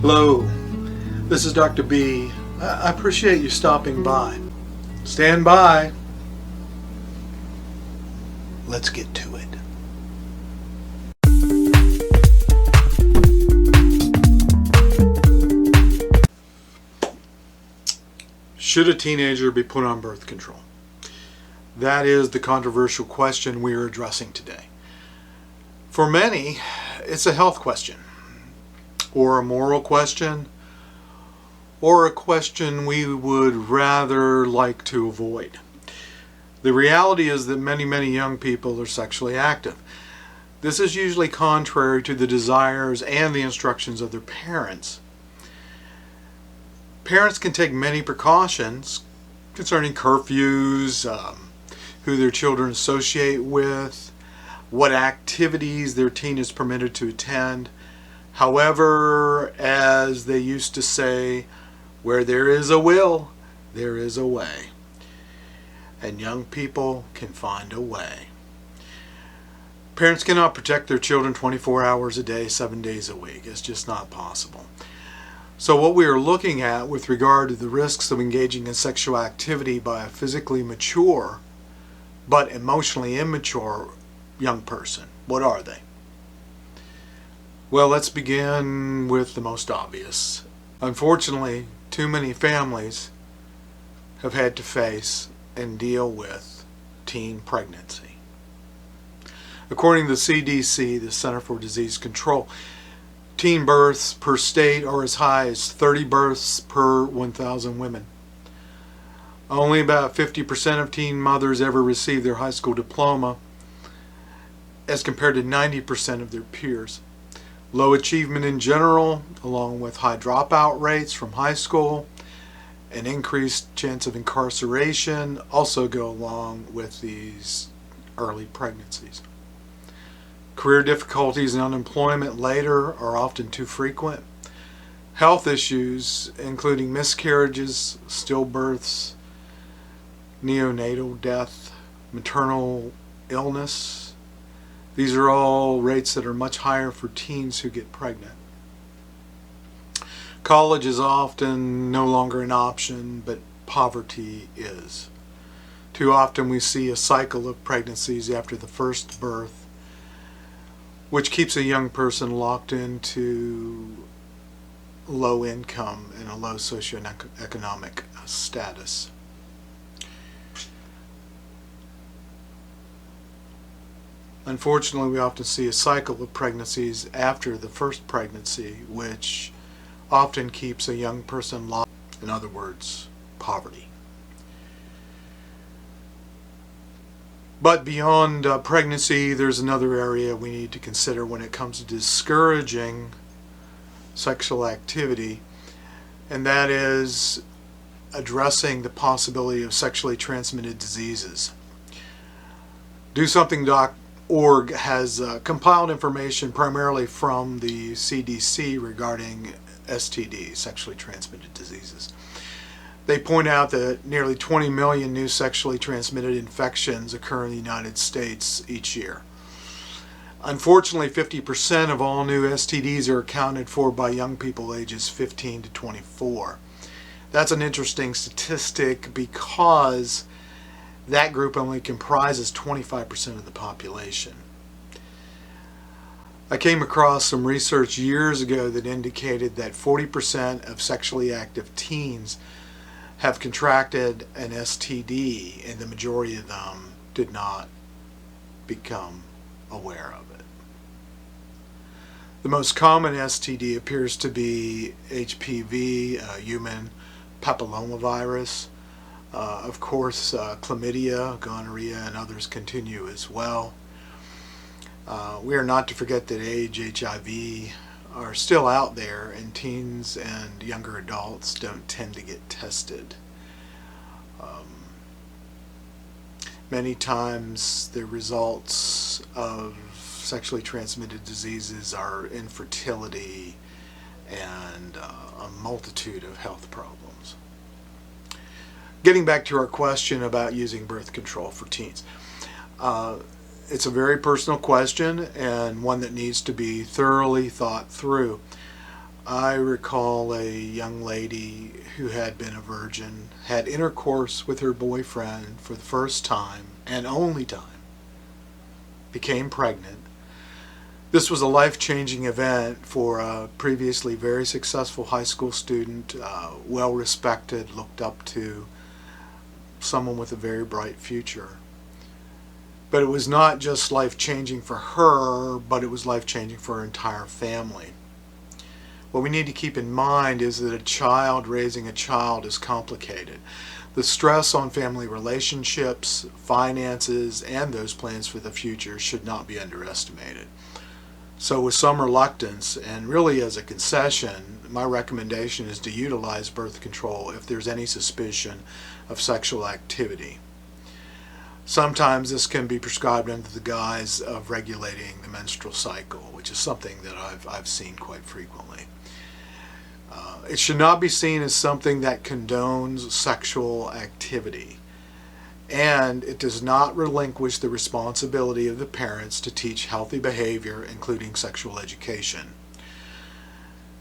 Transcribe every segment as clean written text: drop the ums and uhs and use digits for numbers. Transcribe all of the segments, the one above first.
Hello, this is Dr. B. I appreciate you stopping by. Stand by. Let's get to it. Should a teenager be put on birth control? That is the controversial question we are addressing today. For many, it's a health question, or a moral question, or a question we would rather like to avoid. The reality is that many young people are sexually active. This is usually contrary to the desires and the instructions of their parents. Parents can take many precautions concerning curfews, who their children associate with, what activities their teen is permitted to attend. However, as they used to say, where there is a will, there is a way. And young people can find a way. Parents cannot protect their children 24 hours a day, 7 days a week. It's just not possible. So what we are looking at with regard to the risks of engaging in sexual activity by a physically mature but emotionally immature young person, what are they? Well, let's begin with the most obvious. Unfortunately, too many families have had to face and deal with teen pregnancy. According to the CDC, the Center for Disease Control, teen births per state are as high as 30 births per 1,000 women. Only about 50% of teen mothers ever receive their high school diploma, as compared to 90% of their peers. Low achievement in general, along with high dropout rates from high school, an increased chance of incarceration also go along with these early pregnancies. Career difficulties and unemployment later are often too frequent. Health issues, including miscarriages, stillbirths, neonatal death, maternal illness, these are all rates that are much higher for teens who get pregnant. College is often no longer an option, but poverty is. Too often we see a cycle of pregnancies after the first birth, which keeps a young person locked into low income and a low socioeconomic status. Unfortunately, we often see a cycle of pregnancies after the first pregnancy, which often keeps a young person locked, in other words, poverty. But beyond pregnancy, there's another area we need to consider when it comes to discouraging sexual activity, and that is addressing the possibility of sexually transmitted diseases. DoSomething.org has compiled information primarily from the CDC regarding STDs, sexually transmitted diseases. They point out that nearly 20 million new sexually transmitted infections occur in the United States each year. Unfortunately, 50% of all new STDs are accounted for by young people ages 15 to 24. That's an interesting statistic because that group only comprises 25% of the population. I came across some research years ago that indicated that 40% of sexually active teens have contracted an STD, and the majority of them did not become aware of it. The most common STD appears to be HPV, human papillomavirus. Of course, chlamydia, gonorrhea, and others continue as well. We are not to forget that AIDS, HIV are still out there, and teens and younger adults don't tend to get tested. Many times the results of sexually transmitted diseases are infertility and a multitude of health problems. Getting back to our question about using birth control for teens. It's a very personal question and one that needs to be thoroughly thought through. I recall a young lady who had been a virgin, had intercourse with her boyfriend for the first time and only time, became pregnant. This was a life-changing event for a previously very successful high school student, well-respected, looked up to, someone with a very bright future. But it was not just life-changing for her, but it was life-changing for her entire family. What we need to keep in mind is that raising a child is complicated. The stress on family relationships, finances, and those plans for the future should not be underestimated. So with some reluctance, and really as a concession, my recommendation is to utilize birth control if there's any suspicion of sexual activity. Sometimes this can be prescribed under the guise of regulating the menstrual cycle, which is something that I've seen quite frequently. It should not be seen as something that condones sexual activity, and it does not relinquish the responsibility of the parents to teach healthy behavior, including sexual education.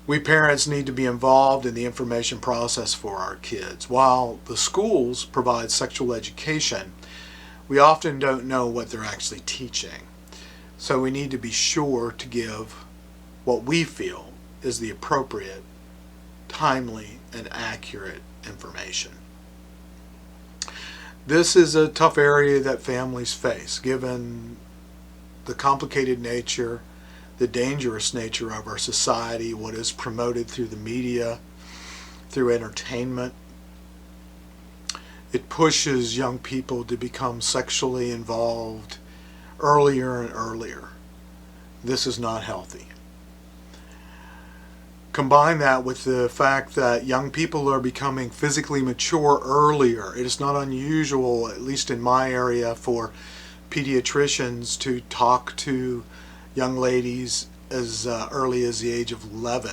We parents need to be involved in the information process for our kids. While the schools provide sexual education, we often don't know what they're actually teaching. So we need to be sure to give what we feel is the appropriate, timely, and accurate information. This is a tough area that families face, given the complicated nature, the dangerous nature of our society, what is promoted through the media, through entertainment. It pushes young people to become sexually involved earlier and earlier. This is not healthy. Combine that with the fact that young people are becoming physically mature earlier. It is not unusual, at least in my area, for pediatricians to talk to young ladies as early as the age of 11,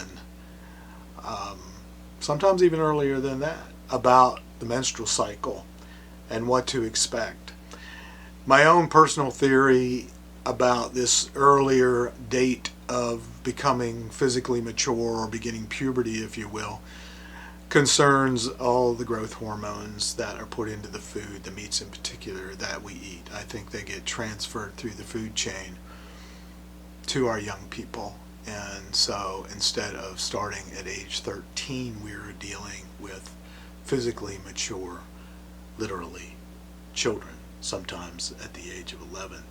sometimes even earlier than that, about the menstrual cycle and what to expect. My own personal theory about this earlier date of becoming physically mature, or beginning puberty, if you will, concerns all the growth hormones that are put into the food, the meats in particular, that we eat. I think they get transferred through the food chain to our young people. And so instead of starting at age 13, we're dealing with physically mature, literally, children, sometimes at the age of 11.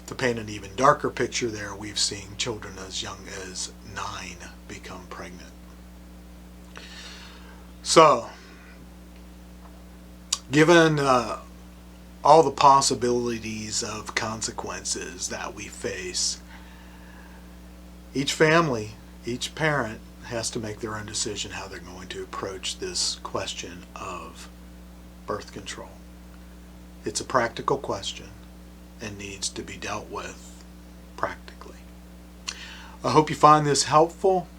To paint an even darker picture there, we've seen children as young as 9 become pregnant. So, given all the possibilities of consequences that we face, each family, each parent has to make their own decision how they're going to approach this question of birth control. It's a practical question and needs to be dealt with practically. I hope you find this helpful.